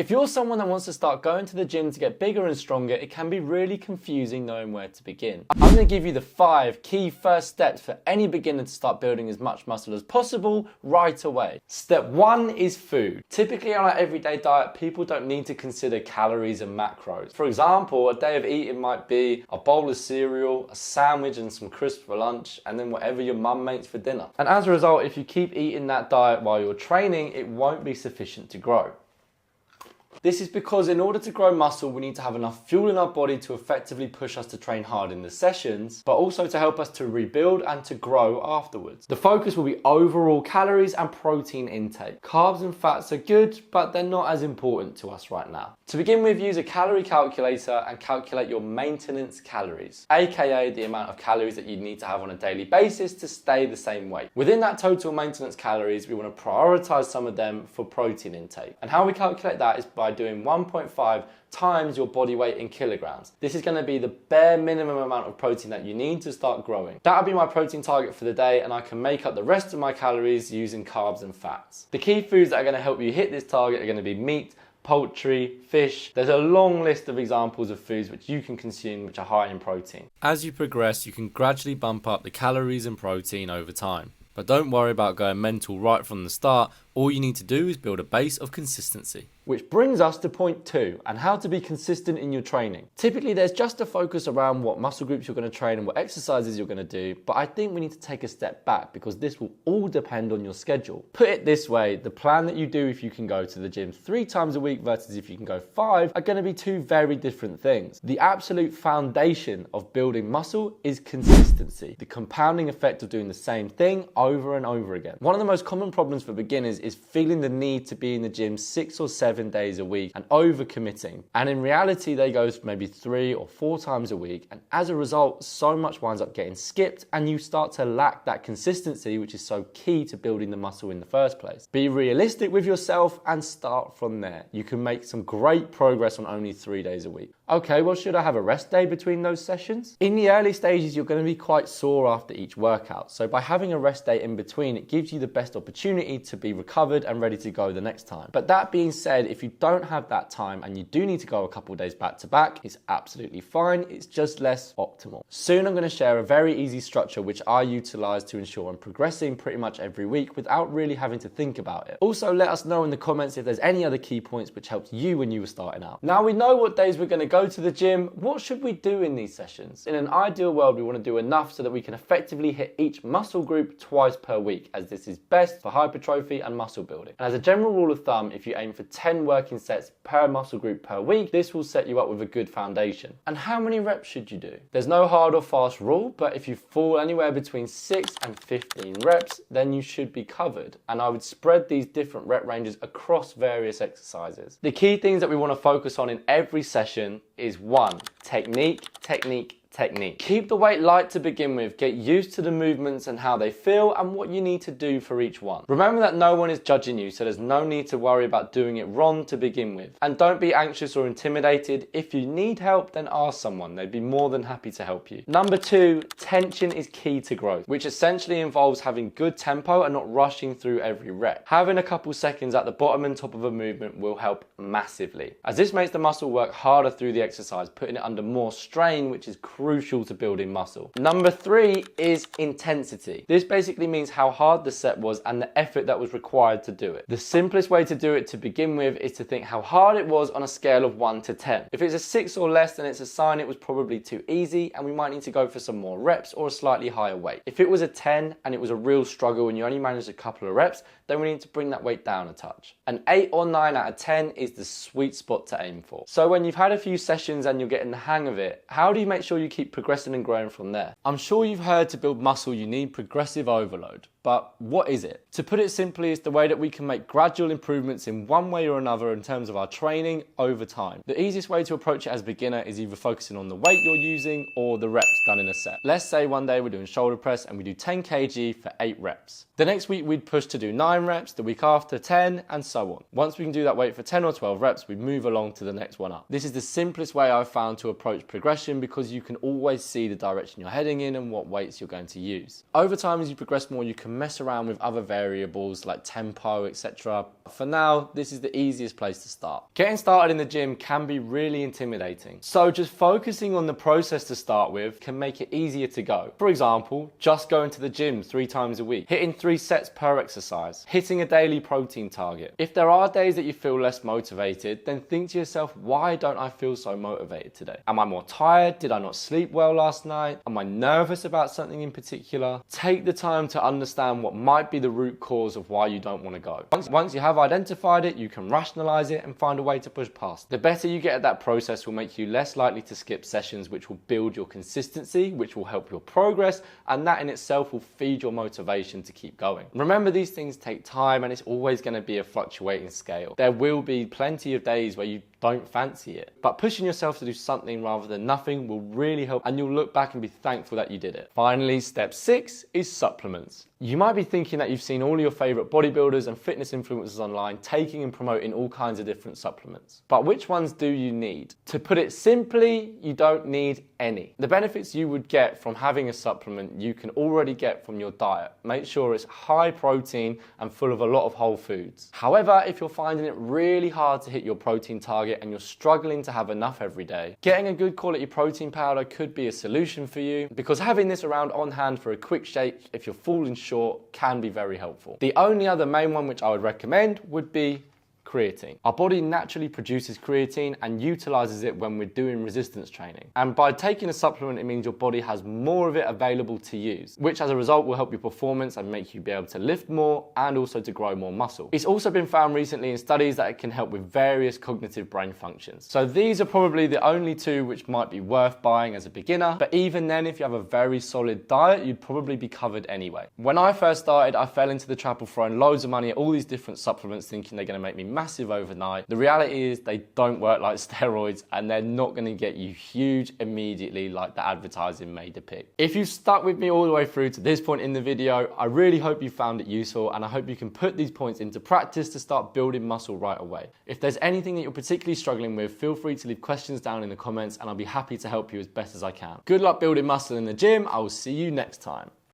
If you're someone that wants to start going to the gym to get bigger and stronger, it can be really confusing knowing where to begin. I'm going to give you the 5 key first steps for any beginner to start building as much muscle as possible right away. Step 1 is food. Typically on our everyday diet, people don't need to consider calories and macros. For example, a day of eating might be a bowl of cereal, a sandwich and some crisps for lunch, and then whatever your mum makes for dinner. And as a result, if you keep eating that diet while you're training, it won't be sufficient to grow. This is because in order to grow muscle, we need to have enough fuel in our body to effectively push us to train hard in the sessions, but also to help us to rebuild and to grow afterwards. The focus will be overall calories and protein intake. Carbs and fats are good, but they're not as important to us right now. To begin with, use a calorie calculator and calculate your maintenance calories, aka the amount of calories that you need to have on a daily basis to stay the same weight. Within that total maintenance calories, we want to prioritize some of them for protein intake. And how we calculate that is by doing 1.5 times your body weight in kilograms. This is going to be the bare minimum amount of protein that you need to start growing. That'll be my protein target for the day, and I can make up the rest of my calories using carbs and fats. The key foods that are going to help you hit this target are going to be meat, poultry, fish. There's a long list of examples of foods which you can consume which are high in protein. As you progress, you can gradually bump up the calories and protein over time. But don't worry about going mental right from the start. All you need to do is build a base of consistency. Which brings us to point 2, and how to be consistent in your training. Typically there's just a focus around what muscle groups you're going to train and what exercises you're going to do, but I think we need to take a step back because this will all depend on your schedule. Put it this way, the plan that you do if you can go to the gym 3 times a week versus if you can go 5 are going to be 2 very different things. The absolute foundation of building muscle is consistency, the compounding effect of doing the same thing over and over again. One of the most common problems for beginners is feeling the need to be in the gym 6 or 7 days a week and overcommitting. And in reality, they go maybe 3 or 4 times a week. And as a result, so much winds up getting skipped and you start to lack that consistency, which is so key to building the muscle in the first place. Be realistic with yourself and start from there. You can make some great progress on only 3 days a week. Okay, well, should I have a rest day between those sessions? In the early stages, you're going to be quite sore after each workout. So by having a rest day in between, it gives you the best opportunity to be recovered and ready to go the next time. But that being said, if you don't have that time and you do need to go a couple of days back to back, it's absolutely fine. It's just less optimal. Soon I'm going to share a very easy structure which I utilize to ensure I'm progressing pretty much every week without really having to think about it. Also, let us know in the comments if there's any other key points which helped you when you were starting out. Now we know what days we're going to go to the gym. What should we do in these sessions? In an ideal world, we want to do enough so that we can effectively hit each muscle group twice per week, as this is best for hypertrophy and muscle building. And as a general rule of thumb, if you aim for 10 working sets per muscle group per week, this will set you up with a good foundation. And how many reps should you do? There's no hard or fast rule, but if you fall anywhere between 6 and 15 reps, then you should be covered. And I would spread these different rep ranges across various exercises. The key things that we want to focus on in every session is 1, technique, technique, technique. Keep the weight light to begin with. Get used to the movements and how they feel and what you need to do for each one. Remember that no one is judging you, so there's no need to worry about doing it wrong to begin with. And don't be anxious or intimidated. If you need help, then ask someone. They'd be more than happy to help you. Number 2, tension is key to growth, which essentially involves having good tempo and not rushing through every rep. Having a couple seconds at the bottom and top of a movement will help massively, as this makes the muscle work harder through the exercise, putting it under more strain, which is crucial to building muscle. Number 3 is intensity. This basically means how hard the set was and the effort that was required to do it. The simplest way to do it to begin with is to think how hard it was on a scale of 1 to 10. If it's a 6 or less, then it's a sign it was probably too easy and we might need to go for some more reps or a slightly higher weight. If it was a 10 and it was a real struggle and you only managed a couple of reps, then we need to bring that weight down a touch. An 8 or 9 out of 10 is the sweet spot to aim for. So when you've had a few sessions and you're getting the hang of it, how do you make sure you keep progressing and growing from there? I'm sure you've heard to build muscle you need progressive overload. But what is it? To put it simply, it's the way that we can make gradual improvements in one way or another in terms of our training over time. The easiest way to approach it as a beginner is either focusing on the weight you're using or the reps done in a set. Let's say one day we're doing shoulder press and we do 10 kg for 8 reps. The next week we'd push to do 9 reps, the week after 10, and so on. Once we can do that weight for 10 or 12 reps, we move along to the next one up. This is the simplest way I've found to approach progression because you can always see the direction you're heading in and what weights you're going to use. Over time, as you progress more, you can mess around with other variables like tempo, etc. For now, this is the easiest place to start. Getting started in the gym can be really intimidating. So just focusing on the process to start with can make it easier to go. For example, just going to the gym 3 times a week, hitting 3 sets per exercise, hitting a daily protein target. If there are days that you feel less motivated, then think to yourself, why don't I feel so motivated today? Am I more tired? Did I not sleep well last night? Am I nervous about something in particular? Take the time to understand what might be the root cause of why you don't want to go. Once you have identified it, you can rationalize it and find a way to push past. The better you get at that process will make you less likely to skip sessions, which will build your consistency, which will help your progress, and that in itself will feed your motivation to keep going. Remember, these things take time and it's always going to be a fluctuating scale. There will be plenty of days where you don't fancy it, but pushing yourself to do something rather than nothing will really help, and you'll look back and be thankful that you did it. Finally, step 6 is supplements. You might be thinking that you've seen all your favorite bodybuilders and fitness influencers online taking and promoting all kinds of different supplements. But which ones do you need? To put it simply, you don't need any. The benefits you would get from having a supplement you can already get from your diet. Make sure it's high protein and full of a lot of whole foods. However, if you're finding it really hard to hit your protein target and you're struggling to have enough every day, getting a good quality protein powder could be a solution for you, because having this around on hand for a quick shake if you're falling short can be very helpful. The only other main one which I would recommend would be creatine. Our body naturally produces creatine and utilizes it when we're doing resistance training. And by taking a supplement, it means your body has more of it available to use, which as a result will help your performance and make you be able to lift more and also to grow more muscle. It's also been found recently in studies that it can help with various cognitive brain functions. So these are probably the only 2 which might be worth buying as a beginner, but even then, if you have a very solid diet, you'd probably be covered anyway. When I first started, I fell into the trap of throwing loads of money at all these different supplements thinking they're going to make me massive overnight. The reality is they don't work like steroids, and they're not going to get you huge immediately like the advertising may depict. If you've stuck with me all the way through to this point in the video, I really hope you found it useful, and I hope you can put these points into practice to start building muscle right away. If there's anything that you're particularly struggling with, feel free to leave questions down in the comments and I'll be happy to help you as best as I can. Good luck building muscle in the gym. I will see you next time.